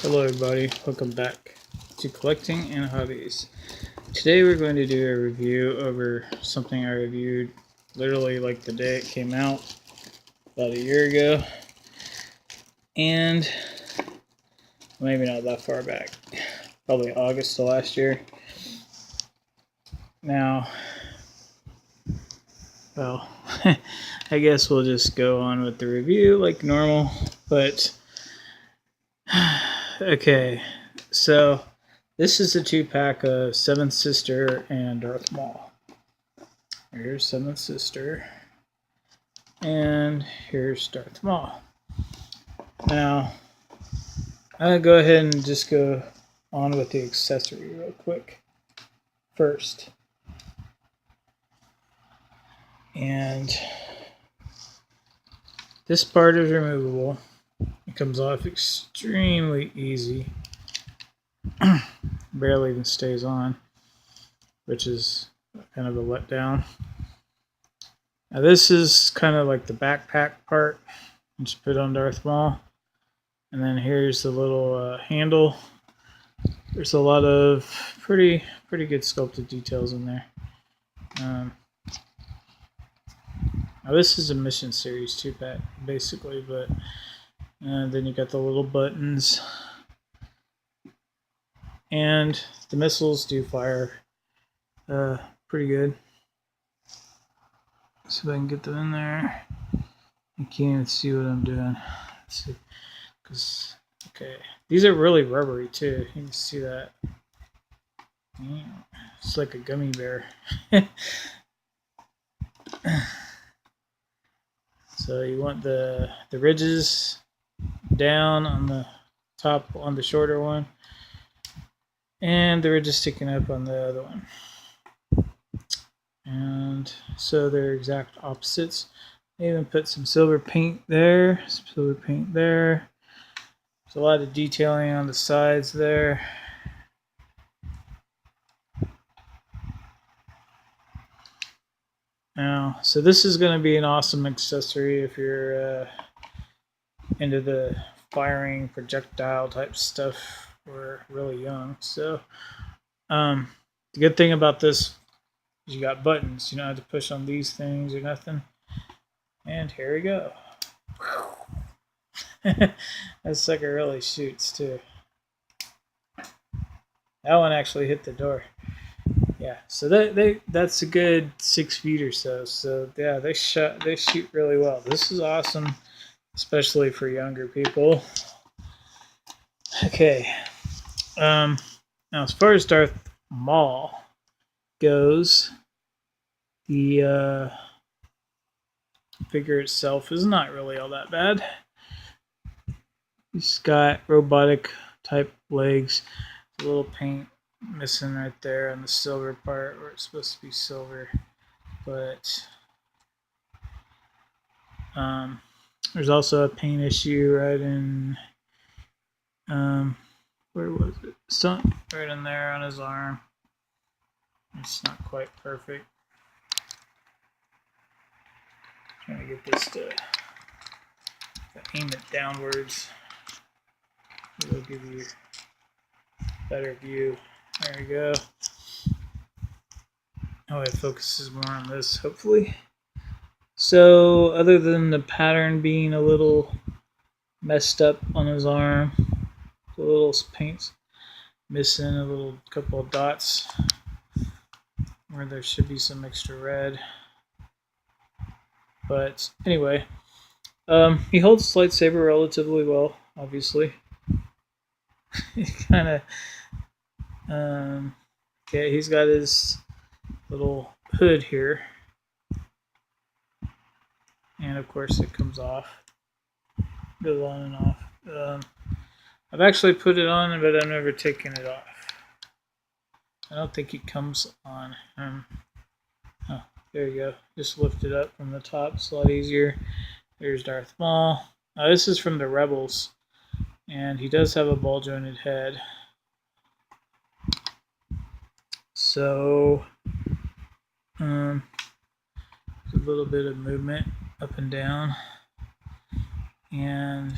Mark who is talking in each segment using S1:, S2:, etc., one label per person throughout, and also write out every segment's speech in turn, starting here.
S1: Hello everybody, welcome back to Collecting and Hobbies. Today we're going to do a review over something I reviewed literally like the day it came out, about a year ago. And maybe not that far back, probably August of last year. Now, well, I guess we'll just go on with the review like normal, but okay, so this is a 2-pack of 7th Sister and Darth Maul. Here's 7th Sister, and here's Darth Maul. Now, I'm going to go ahead and just go on with the accessory real quick first. And this part is removable. It comes off extremely easy. Barely even stays on, which is kind of a letdown. Now this is kind of like the backpack part. Just put on Darth Maul. And then here's the little handle. There's a lot of pretty good sculpted details in there. Now this is a Mission Series 2-pack, basically, but then you got the little buttons. And the missiles do fire pretty good. See if I can get them in there. I can't even see what I'm doing. Let's see. Okay. These are really rubbery too. You can see that. It's like a gummy bear. So you want the ridges down on the top on the shorter one, and the ridges sticking up on the other one. And so they're exact opposites. I even put some silver paint there, some silver paint there. There's a lot of detailing on the sides there. Now, so this is going to be an awesome accessory if you're into the firing projectile type stuff or really young. So the good thing about this is you got buttons. You don't have to push on these things or nothing. And here we go. That sucker really shoots too. That one actually hit the door. Yeah, so that's a good 6 feet or so. So yeah, they shoot really well. This is awesome, especially for younger people. Okay. Now as far as Darth Maul goes, the figure itself is not really all that bad. He's got robotic type legs, a little paint missing right there on the silver part where it's supposed to be silver, but there's also a paint issue right in where was it? Sunk right in there on his arm. It's not quite perfect. Trying to get this to aim it downwards. It'll give you a better view. There we go. Oh, it focuses more on this, hopefully. So, other than the pattern being a little messed up on his arm, the little paint's missing a little couple of dots where there should be some extra red. But anyway, he holds his lightsaber relatively well, obviously. He kind of okay, he's got his little hood here, and of course it comes off, goes on and off. I've actually put it on, but I've never taken it off. I don't think it comes on. Oh, there you go. Just lift it up from the top. It's a lot easier. There's Darth Maul. Now this is from the Rebels, and he does have a ball-jointed head. So, a little bit of movement up and down, and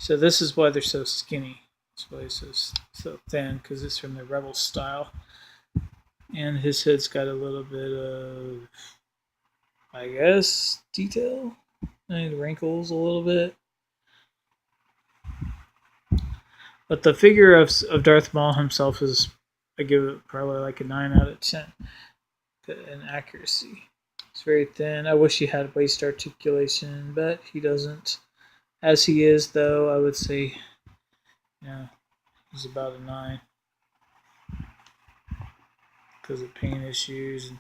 S1: So this is why they're so skinny. That's why he's so thin, because it's from the Rebel style. And his head's got a little bit of, I guess, detail. And it wrinkles a little bit. But the figure of Darth Maul himself is, I give it probably like a 9 out of 10 in accuracy. It's very thin. I wish he had waist articulation, but he doesn't. As he is, though, I would say, he's about a 9 because of pain issues. And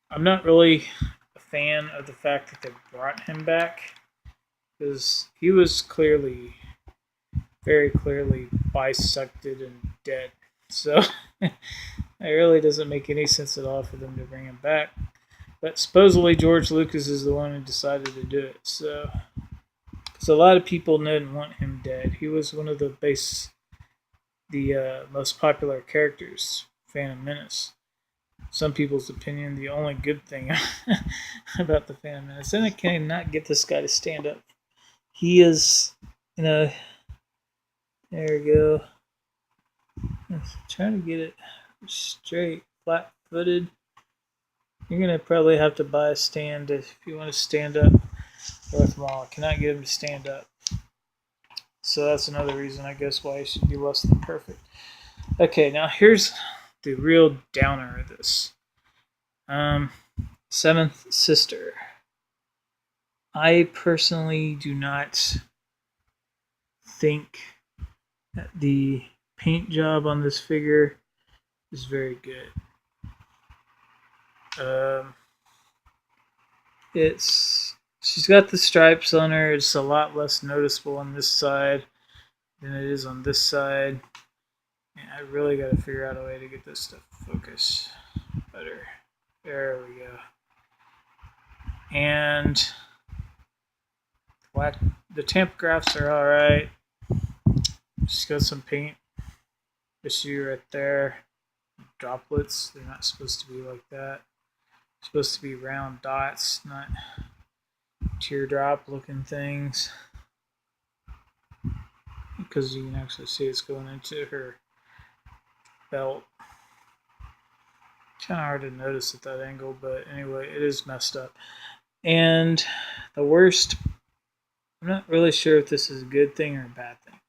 S1: I'm not really a fan of the fact that they brought him back because he was very clearly bisected and dead. So it really doesn't make any sense at all for them to bring him back. But supposedly George Lucas is the one who decided to do it. So, because a lot of people didn't want him dead. He was one of the most popular characters, Phantom Menace. Some people's opinion, the only good thing about the Phantom Menace. And I cannot get this guy to stand up. He is, there we go. I'm trying to get it straight, flat-footed. You're going to probably have to buy a stand if you want to stand up. Darth Maul, I cannot get him to stand up. So that's another reason, I guess, why he should be less than perfect. Okay, now here's the real downer of this. Seventh Sister. I personally do not think that the paint job on this figure is very good. She's got the stripes on her. It's a lot less noticeable on this side than it is on this side. And I really got to figure out a way to get this stuff focused better. There we go. And the tampgraphs are alright. Just got some paint issue right there. Droplets, they're not supposed to be like that. They're supposed to be round dots, not teardrop looking things. Because you can actually see it's going into her belt. Kind of hard to notice at that angle, but anyway, it is messed up. And the worst, I'm not really sure if this is a good thing or a bad thing.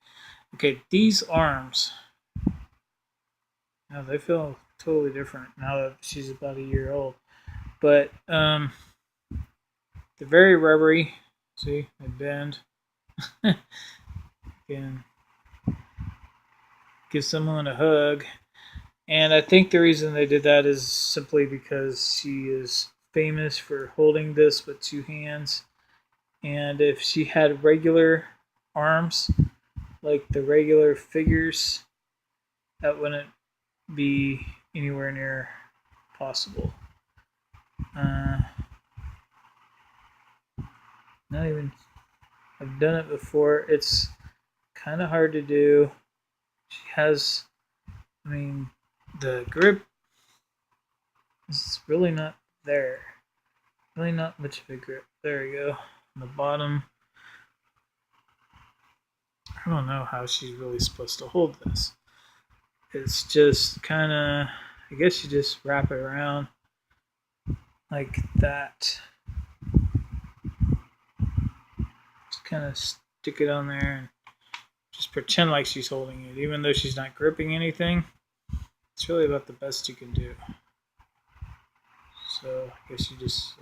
S1: Okay, these arms, now they feel totally different now that she's about a year old. But they're very rubbery. See, they bend. Can give someone a hug. And I think the reason they did that is simply because she is famous for holding this with two hands. And if she had regular arms, like the regular figures, that wouldn't be anywhere near possible. Not even, I've done it before. It's kind of hard to do. She has, the grip is really not there. Really not much of a grip. There we go. On the bottom. I don't know how she's really supposed to hold this. It's just kind of, I guess you just wrap it around like that. Just kind of stick it on there and just pretend like she's holding it, even though she's not gripping anything. It's really about the best you can do. So I guess you just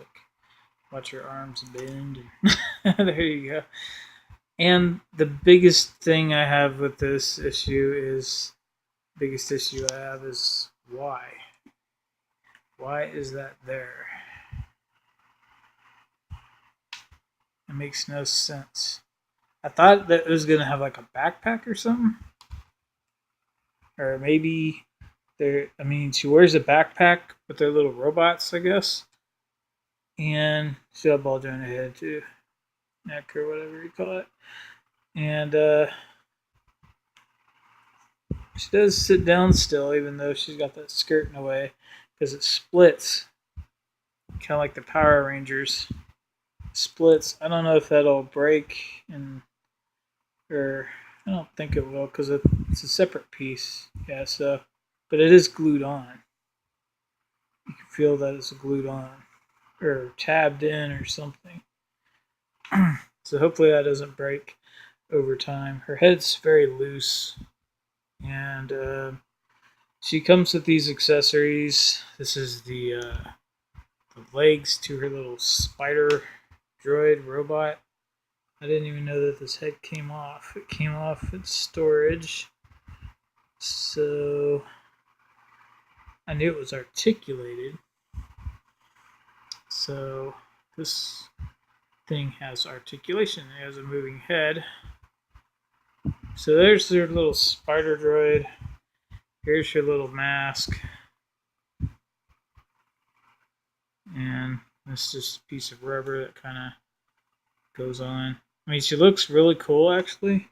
S1: watch your arms bend, and there you go. And the biggest thing I have with this issue is, why? Why is that there? It makes no sense. I thought that it was going to have like a backpack or something. Or maybe she wears a backpack with their little robots, I guess. And she'll have a ball down her head too. Neck or whatever you call it. And she does sit down still, even though she's got that skirt in the way, because it splits. Kind of like the Power Rangers. Splits. I don't know if that'll break and Or I don't think it will because it's a separate piece. Yeah, so, but it is glued on. You can feel that it's glued on or tabbed in or something. So hopefully that doesn't break over time. Her head's very loose, and she comes with these accessories. This is the legs to her little spider droid robot. I didn't even know that this head came off. It came off its storage. So I knew it was articulated. So this thing has articulation. It has a moving head. So there's their little spider droid. Here's your little mask. And it's just a piece of rubber that kind of goes on. I mean, she looks really cool actually,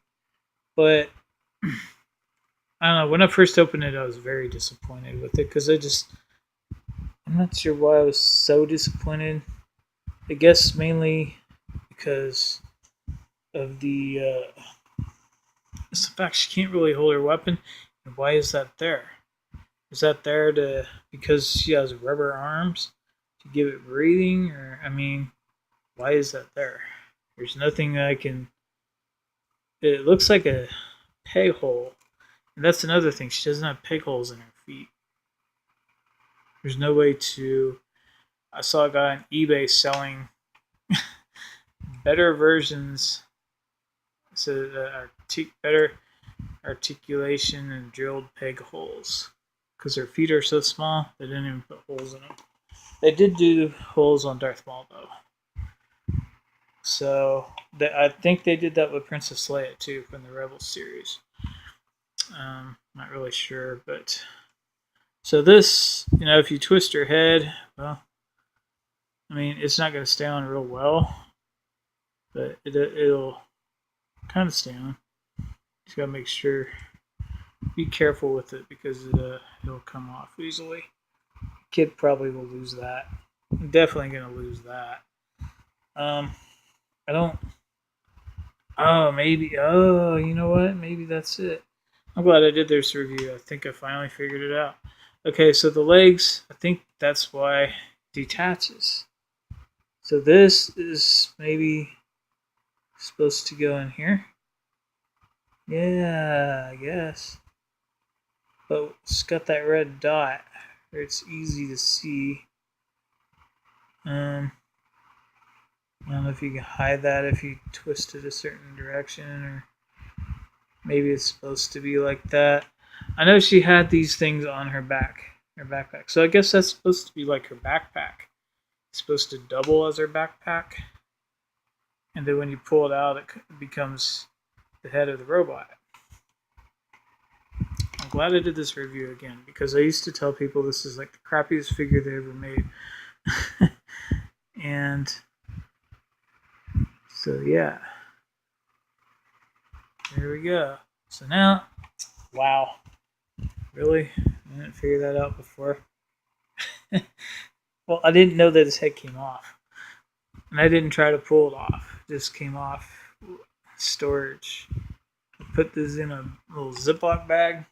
S1: but I don't know. When I first opened it, I was very disappointed with it because I'm not sure why I was so disappointed. I guess mainly because of the fact she can't really hold her weapon. And why is that there? Is that there to because she has rubber arms to give it breathing? Or I mean, why is that there? There's nothing I can. It looks like a peg hole, and that's another thing. She doesn't have peg holes in her feet. There's no way to. I saw a guy on eBay selling better versions, so better articulation and drilled peg holes, because their feet are so small they didn't even put holes in them. They did do holes on Darth Maul though, so I think they did that with Princess Leia too from the Rebels series. Not really sure, but so this, if you twist her head, well, I mean, it's not going to stay on real well, but it'll kind of stay on. Just gotta make sure, be careful with it because it'll come off easily. Kid probably will lose that. I'm definitely gonna lose that. I don't. Oh, maybe. Oh, you know what? Maybe that's it. I'm glad I did this review. I think I finally figured it out. Okay, so the legs, I think that's why it detaches. So this is maybe supposed to go in here. Yeah, I guess. But it's got that red dot where it's easy to see. I don't know if you can hide that if you twist it a certain direction, or maybe it's supposed to be like that. I know she had these things on her backpack. So I guess that's supposed to be like her backpack. It's supposed to double as her backpack. And then when you pull it out, it becomes the head of the robot. I'm glad I did this review again because I used to tell people this is like the crappiest figure they ever made. And so, yeah. There we go. So now, wow. Really? I didn't figure that out before. Well, I didn't know that his head came off. And I didn't try to pull it off. It just came off storage. I put this in a little Ziploc bag.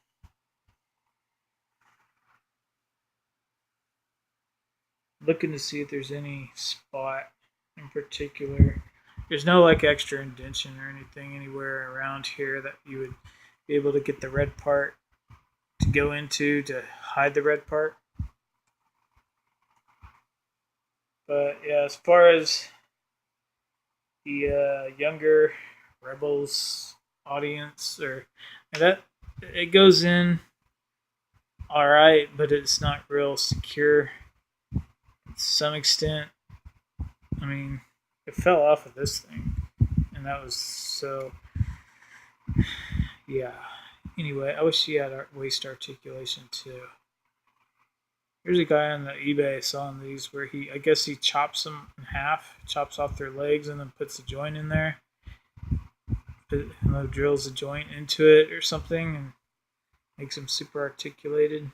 S1: Looking to see if there's any spot in particular. There's no like extra indentation or anything anywhere around here that you would be able to get the red part to go into to hide the red part. But yeah, as far as the younger Rebels audience, or that it goes in all right, but it's not real secure to some extent. I mean, it fell off of this thing, and that was so. Yeah. Anyway, I wish she had waist articulation too. There's a guy on the eBay selling these where I guess he chops them in half, chops off their legs, and then puts a joint in there. And drills a joint into it or something and makes them super articulated.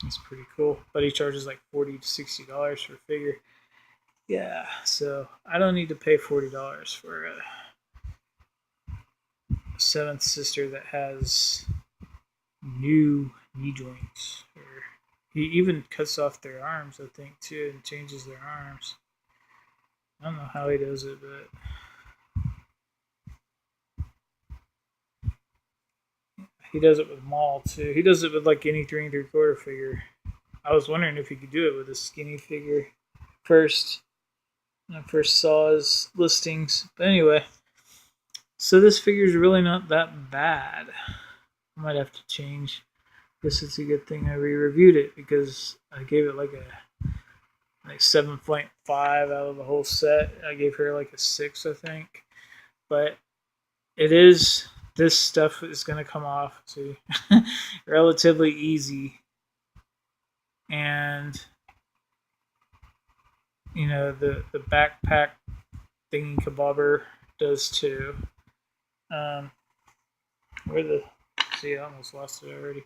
S1: It's pretty cool. But he charges like $40 to $60 for a figure. Yeah, so I don't need to pay $40 for seventh sister that has new knee joints. Or he even cuts off their arms, I think, too, and changes their arms. I don't know how he does it, but he does it with Maul too. He does it with like any 3 3/4 figure. I was wondering if he could do it with a skinny figure first when I first saw his listings. But anyway, so this figure is really not that bad. I might have to change. This is a good thing I re-reviewed it because I gave it like 7.5 out of the whole set. I gave her like a 6, I think. But it is, this stuff is going to come off, see, relatively easy. And, you know, the backpack thingy kabobber does too. See, I almost lost it already.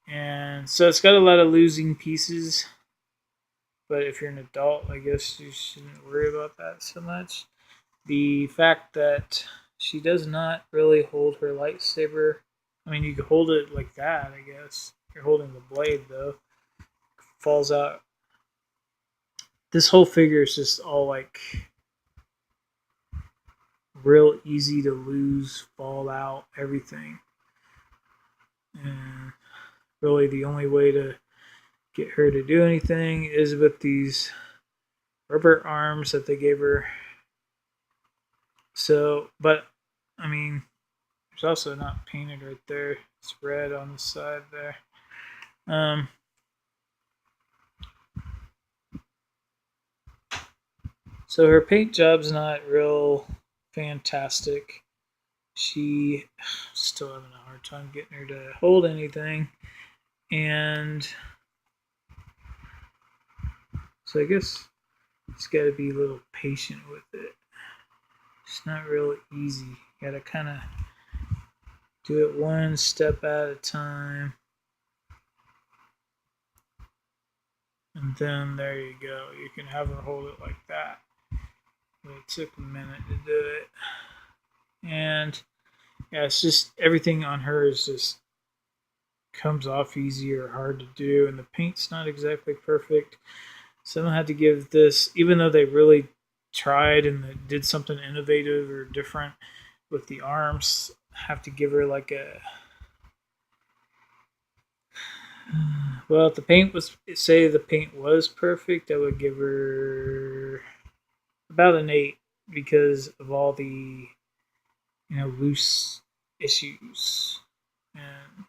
S1: And so it's got a lot of losing pieces. But if you're an adult, I guess you shouldn't worry about that so much. The fact that she does not really hold her lightsaber. I mean, you can hold it like that, I guess. You're holding the blade, though. Falls out. This whole figure is just all like real easy to lose, fall out, everything. And really the only way to get her to do anything is with these rubber arms that they gave her. So, but, I mean, there's also not painted right there. It's red on the side there. So her paint job's not real fantastic. She still having a hard time getting her to hold anything. And so I guess it's got to be a little patient with it. It's not real easy. You got to kind of do it one step at a time. And then there you go. You can have her hold it like that. But it took a minute to do it. And yeah, it's just everything on her is just comes off easy or hard to do. And the paint's not exactly perfect. So I had to give this, even though they really tried and did something innovative or different with the arms, have to give her like a, well, if the paint was, say the paint was perfect, I would give her about an 8 because of all the, you know, loose issues. And I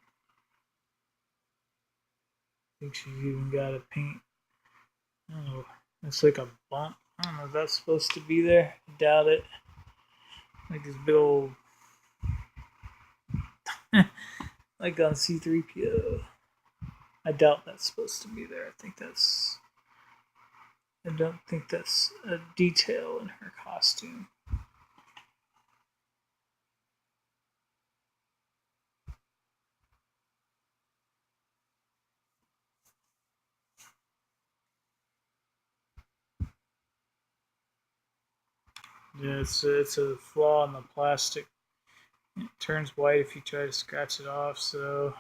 S1: think she's even got a paint. Oh, it's like a bump. I don't know if that's supposed to be there. I doubt it. Like this big old, like on C-3PO. I doubt that's supposed to be there. I don't think that's a detail in her costume. Yeah, it's a flaw in the plastic. It turns white if you try to scratch it off. So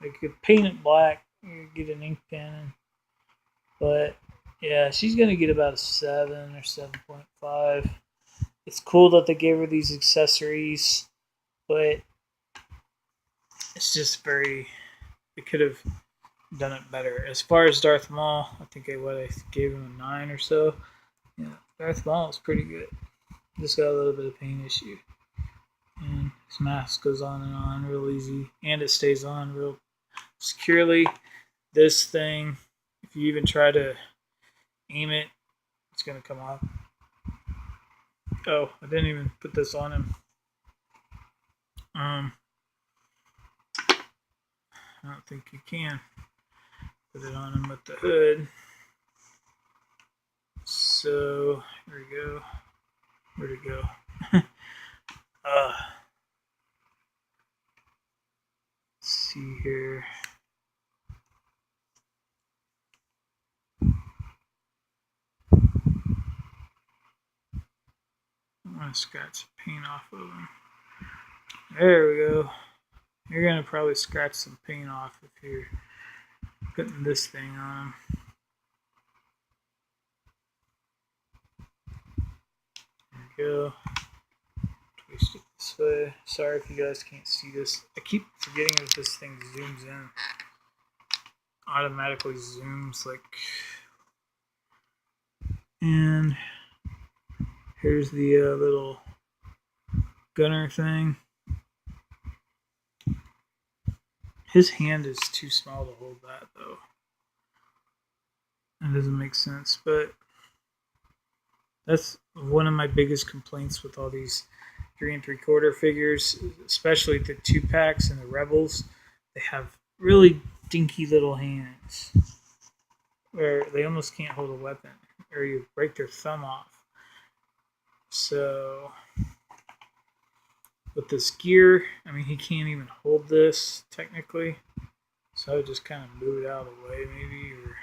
S1: you could paint it black. You could get an ink pen. But yeah, she's gonna get about a 7 or 7.5. It's cool that they gave her these accessories, but it's just very. They could have done it better. As far as Darth Maul, I think I gave him a 9 or so. Yeah, Darth Maul is pretty good. Just got a little bit of paint issue. And his mask goes on real easy. And it stays on real securely. This thing, if you even try to aim it, it's going to come off. Oh, I didn't even put this on him. I don't think you can put it on him with the hood. So, here we go. Where'd it go? Let's see here. I want to scratch paint off of him. There we go. You're gonna probably scratch some paint off if you're putting this thing on them. There we go. Twist it this way. Sorry if you guys can't see this. I keep forgetting that this thing zooms in. Automatically zooms like. And here's the little gunner thing. His hand is too small to hold that though. That doesn't make sense, but that's one of my biggest complaints with all these 3 3/4 figures, especially the 2-packs and the Rebels. They have really dinky little hands where they almost can't hold a weapon, or you break their thumb off. So with this gear, I mean, he can't even hold this technically. So I would just kind of move it out of the way, maybe, or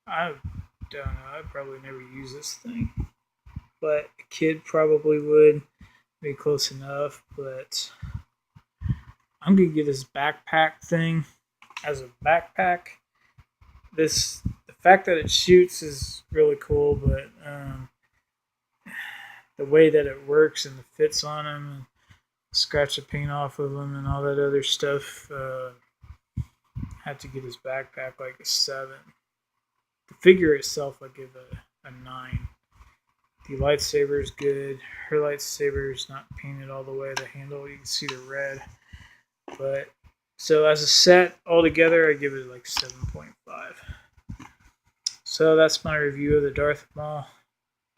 S1: I don't know. I'd probably never use this thing, but a kid probably would. Be close enough, but I'm gonna get this backpack thing as a backpack. The fact that it shoots is really cool, but the way that it works and the fits on him, and scratch the paint off of him, and all that other stuff, had to get his backpack like a 7. The figure itself, I give a 9. The lightsaber is good. Her lightsaber is not painted all the way. The handle, you can see the red. But so as a set altogether, I give it like 7.5. So that's my review of the Darth Maul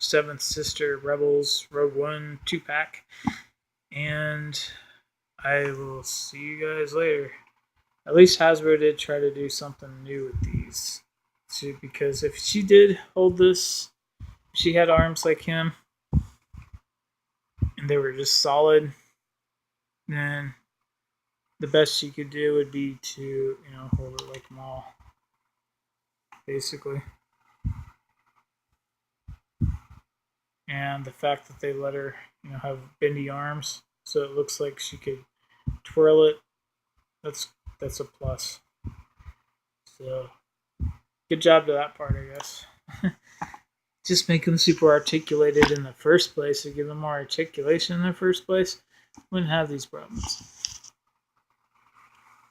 S1: 7th Sister Rebels Rogue One 2-pack. And I will see you guys later. At least Hasbro did try to do something new with these. Because if she did hold this, she had arms like him, and they were just solid, then the best she could do would be to, hold it like Maul, basically. And the fact that they let her, have bendy arms, so it looks like she could twirl it, that's a plus. So, good job to that part, I guess. Just make them super articulated in the first place, or give them more articulation in the first place, wouldn't have these problems.